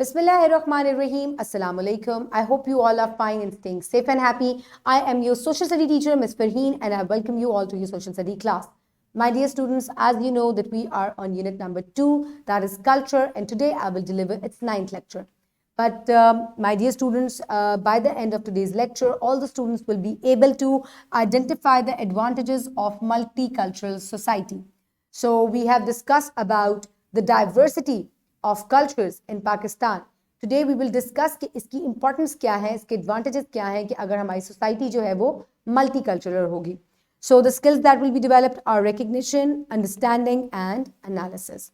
Bismillahirrahmanirrahim. Assalamu alaikum. I hope you all are fine and staying safe and happy. I am your social study teacher, Ms. Farheen, and I welcome you all to your social study class. My dear students, as you know that we are on unit number 2, that is culture, and today I will deliver its 9th lecture. But my dear students, by the end of today's lecture, all the students will be able to identify the advantages of multicultural society. So we have discussed about the diversity of cultures in Pakistan. Today we will discuss कि इसकी importance क्या है, इसके advantages क्या हैं कि अगर हमारी society जो है वो multicultural होगी. So the skills that will be developed are recognition, understanding and analysis.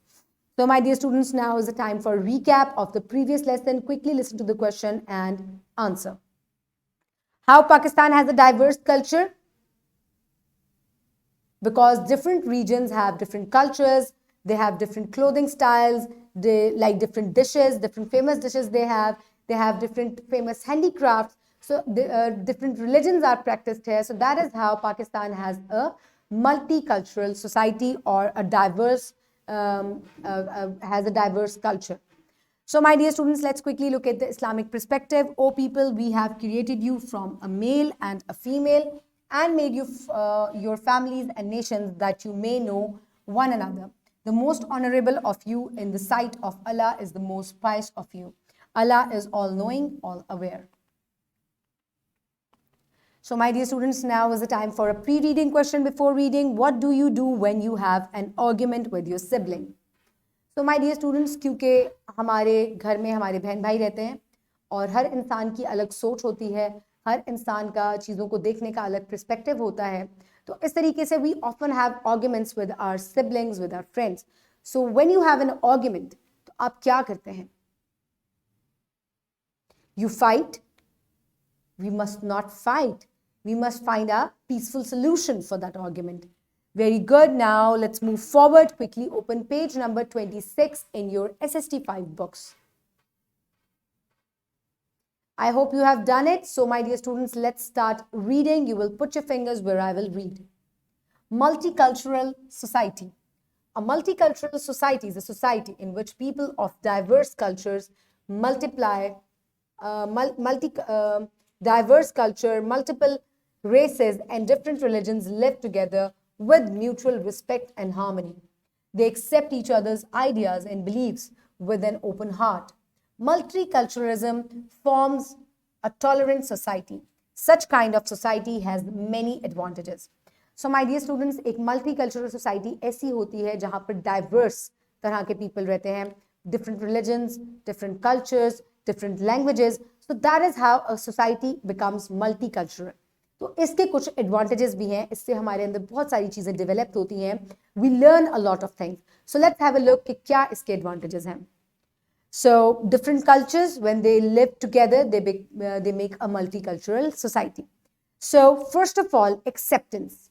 So my dear students, now is the time for a recap of the previous lesson. Quickly listen to the question and answer. How Pakistan has a diverse culture? Because different regions have different cultures, they have different clothing styles, they like different dishes, different famous dishes they have different famous handicrafts. So different religions are practiced here. So that is how Pakistan has a multicultural society or a diverse has a diverse culture. So my dear students, let's quickly look at the Islamic perspective. O people, we have created you from a male and a female and made you your families and nations that you may know one another. The most honorable of you in the sight of Allah is the most pious of you. Allah is all-knowing, all-aware. So my dear students, now is the time for a pre-reading question before reading. What do you do when you have an argument with your sibling? So my dear students, क्योंकि हमारे घर में हमारे बहन भाई रहते हैं और हर इंसान की अलग सोच होती है, हर इंसान का चीज़ों को देखने का अलग पर्सपेक्टिव होता है, तो इस तरीके से we often have arguments with our siblings, with our friends. So when you have an argument, तो आप क्या करते हैं? You fight? We must not fight. We must find a peaceful solution for that argument. Very good. Now let's move forward. Quickly open page number 26 in your SST 5 books. I hope you have done it. So my dear students, let's start reading. You will put your fingers where I will read. Multicultural society. A multicultural society is a society in which people of diverse cultures diverse culture, multiple races and different religions live together with mutual respect and harmony. They accept each other's ideas and beliefs with an open heart. Multiculturalism forms a tolerant society. Such kind of society has many advantages. So my dear students, एक multicultural society ऐसी होती है जहाँ पर diverse तरह के people रहते हैं, different religions, different cultures, different languages. So that is how a society becomes multicultural. तो इसके कुछ advantages भी हैं, इससे हमारे अंदर बहुत सारी चीज़ें develop होती हैं. We learn a lot of things. So let's have a look कि क्या इसके advantages हैं. So different cultures, when they live together, they make a multicultural society. So first of all, acceptance.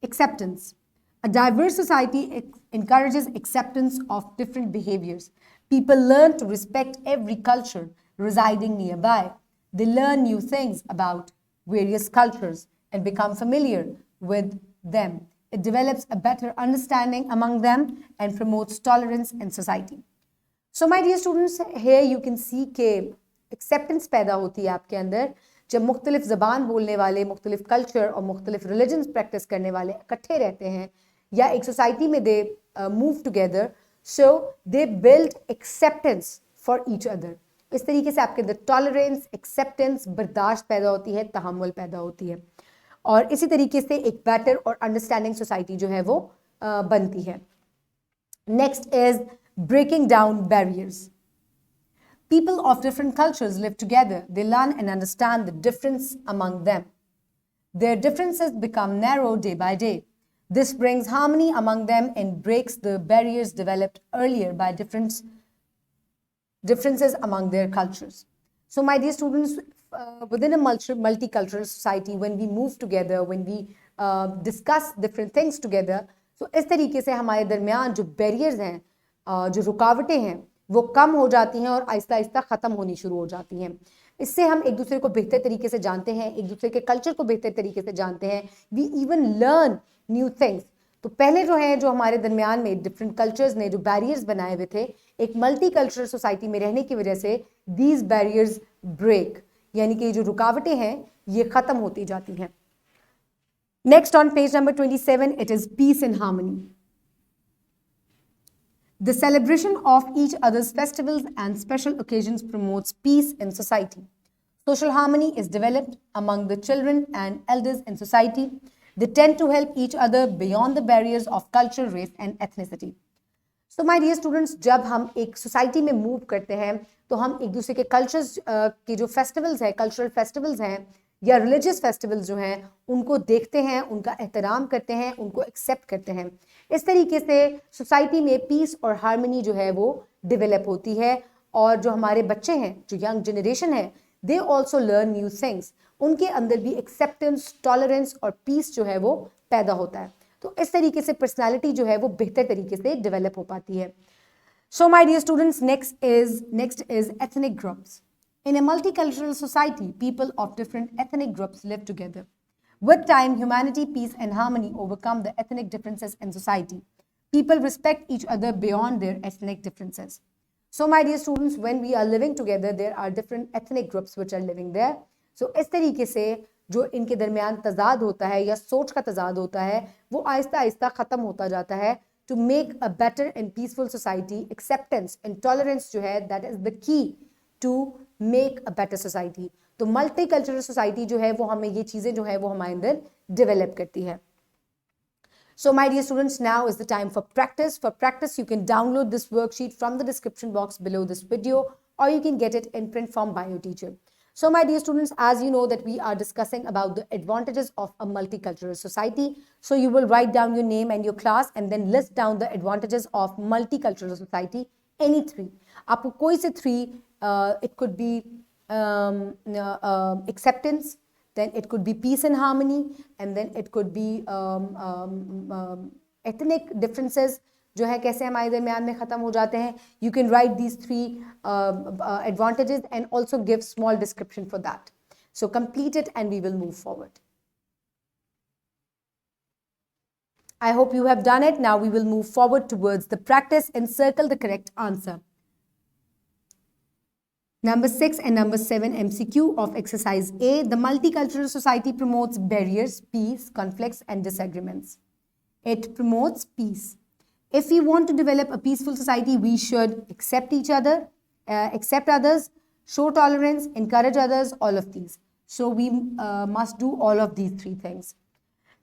Acceptance. A diverse society encourages acceptance of different behaviors. People learn to respect every culture residing nearby. They learn new things about various cultures and become familiar with them. It develops a better understanding among them and promotes tolerance in society. So my dear students, here you can see कि acceptance पैदा होती है आपके अंदर जब मुख्तलिफ ज़बान बोलने वाले, मुख्तलिफ कल्चर और मुख्तलिफ रिलीजन्स प्रैक्टिस करने वाले इकट्ठे रहते हैं या एक सोसाइटी में they move together, so they build acceptance for each other. इस तरीके से आपके अंदर टॉलरेंस, एक्सेप्टेंस, बर्दाश्त पैदा होती है, तहम्मुल पैदा होती है और इसी तरीके से एक बेटर और अंडरस्टैंडिंग सोसाइटी जो है वो बनती है. Next is breaking down barriers. People of different cultures live together. They learn and understand the difference among them. Their differences become narrow day by day. This brings harmony among them and breaks the barriers developed earlier by differences among their cultures. So my dear students, within a multicultural society, when we move together, when we discuss different things together, so इस तरीके से हमारे दरमियान जो barriers हैं, जो रुकावटें हैं वो कम हो जाती हैं और आहिस्ता आहिस्ता ख़त्म होनी शुरू हो जाती हैं. इससे हम एक दूसरे को बेहतर तरीके से जानते हैं, एक दूसरे के कल्चर को बेहतर तरीके से जानते हैं. We even learn new things. तो पहले जो है, जो हमारे दरमियान में डिफरेंट कल्चर्स ने जो बैरियर्स बनाए हुए थे, एक मल्टी कल्चरल सोसाइटी में रहने की वजह से दीज बैरियर्स ब्रेक, यानी कि जो रुकावटें हैं ये खत्म होती जाती हैं. Next on page number 27, it is peace and harmony. The celebration of each other's festivals and special occasions promotes peace in society. Social harmony is developed among the children and elders in society. They tend to help each other beyond the barriers of culture, race and ethnicity. So my dear students, जब हम एक society में move करते हैं तो हम एक दूसरे के कल्चर्स के जो फेस्टिवल्स हैं, कल्चरल फेस्टिवल्स हैं या रिलीजियस फेस्टिवल्स जो हैं, उनको देखते हैं, उनका एहतराम करते हैं, उनको एक्सेप्ट करते हैं. इस तरीके से सोसाइटी में पीस और हार्मनी जो है वो डेवलप होती है. और जो हमारे बच्चे हैं, जो यंग जनरेशन है, they also learn new things. उनके अंदर भी एक्सेप्टेंस, टॉलरेंस और पीस जो है वो पैदा होता है. तो इस तरीके से पर्सनैलिटी जो है वो बेहतर तरीके से डेवलप हो पाती है. So my dear students, next is ethnic groups. In a multicultural society, people of different ethnic groups live together. With time, humanity, peace, and harmony overcome the ethnic differences in society. People respect each other beyond their ethnic differences. So, my dear students, when we are living together, there are different ethnic groups which are living there. So, इस तरीके से जो इनके दरमियान तजाद होता है या सोच का तजाद होता है, वो आहिस्ता आहिस्ता ख़त्म होता जाता है. To make a better and peaceful society, acceptance and tolerance जो है, that is the key to make a better society. तो multicultural society जो है वो हमें ये चीजें जो है वो हमारे अंदर डेवलप करती है. So my dear students, now is the time for practice. For practice, you can download this worksheet from the description box below this video, or you can get it in print form by your teacher. So my dear students, as you know that we are discussing about the advantages of a multicultural society. So you will write down your name and your class and then list down the advantages of multicultural society, any three. आपको कोई से three, it could be acceptance, then it could be peace and harmony, and then it could be ethnic differences जो है कैसे हमारे दरमियान में ख़त्म हो जाते हैं. You can write these three advantages and also give small description for that. So complete it and we will move forward. I hope you have done it. Now we will move forward towards the practice and circle the correct answer. Number 6 and number 7 MCQ of exercise A. The multicultural society promotes barriers, peace, conflicts and disagreements. It promotes peace. If we want to develop a peaceful society, we should accept each other, accept others, show tolerance, encourage others, all of these. So we must do all of these three things.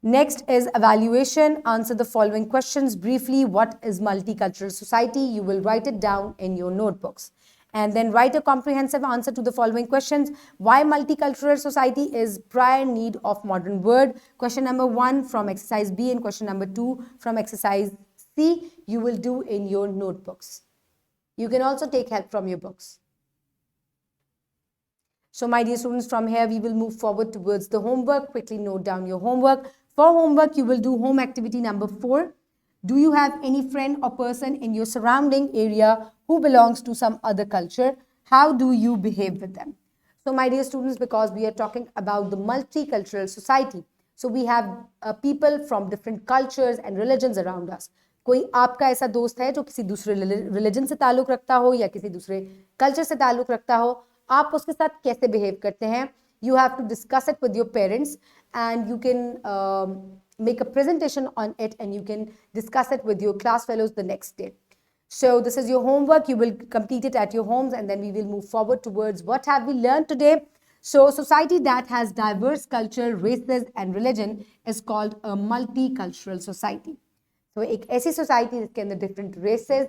Next is evaluation. Answer the following questions briefly. What is multicultural society? You will write it down in your notebooks. And then write a comprehensive answer to the following questions. Why multicultural society is prior need of modern world? Question number 1 from exercise B and question number 2 from exercise C you will do in your notebooks. You can also take help from your books. So my dear students, from here we will move forward towards the homework. Quickly note down your homework. For homework, you will do home activity number 4. Do you have any friend or person in your surrounding area who belongs to some other culture? How do you behave with them? So my dear students, because we are talking about the multicultural society, so we have people from different cultures and religions around us. कोई आपका ऐसा दोस्त है जो किसी दूसरे religion से ताल्लुक रखता हो या किसी दूसरे कल्चर से ताल्लुक रखता हो, आप उसके साथ कैसे बिहेव करते हैं? You have to discuss it with your parents and you can make a presentation on it and you can discuss it with your class fellows the next day. So this is your homework. You will complete it at your homes and then we will move forward towards what have we learned today. So society that has diverse culture, races and religion is called a multicultural society. So एक ऐसी society जिसके अंदर different races,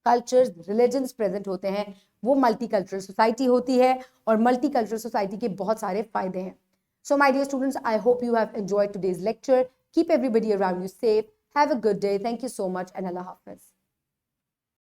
cultures, religions present होते हैं, वो multicultural society होती है और multicultural society के बहुत सारे फायदे हैं. So my dear students, I hope you have enjoyed today's lecture. Keep everybody around you safe. Have a good day. Thank you so much and Allah Hafiz.